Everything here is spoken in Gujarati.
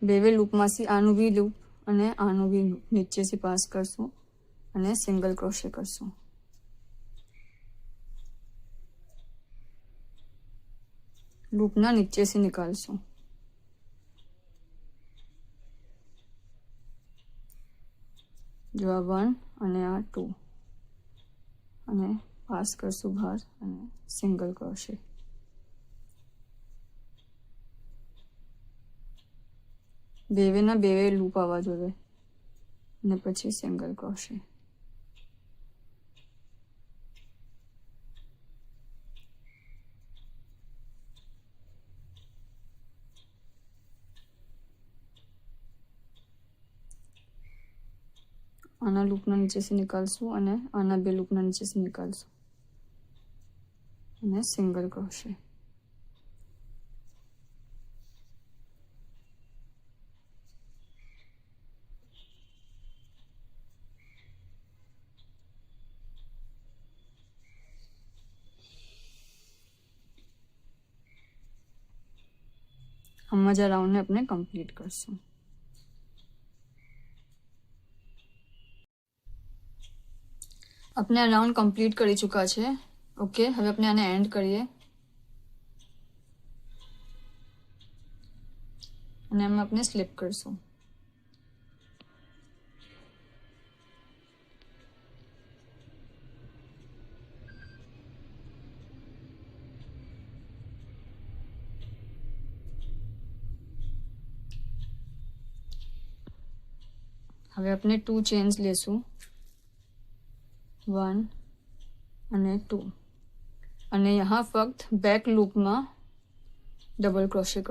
બે લૂપમાંથી આનું બી લૂપ અને આનું બી લૂપ નીચેથી પાસ કરશું અને સિંગલ ક્રોશે કરશું. લૂપના નીચેથી નીકાળશું. જો આ 1 અને આ 2 અને પાસ કરશું બહાર અને સિંગલ ક્રોશે. બેવેના બે લૂપ આવવા જોઈએ અને પછી સિંગલ ક્રોશે. આના લૂપના નીચેથી નીકાળશું અને આના બે લૂપના નીચેથી નીકાળશું અને સિંગલ ક્રોશે. हम જ રાઉન્ડને આપણે કમ્પ્લીટ કરશું. આપણે આ રાઉન્ડ કમ્પ્લીટ કરી ચૂક્યા છે. ઓકે, હવે આપણે આને એન્ડ કરીએ અને એમાં આપણે સ્લીપ કરશું. હવે આપણે 2 ચેન્સ લેશું, 1 અને 2 અને यहाँ फक्त बैक लूप में डबल क्रोशे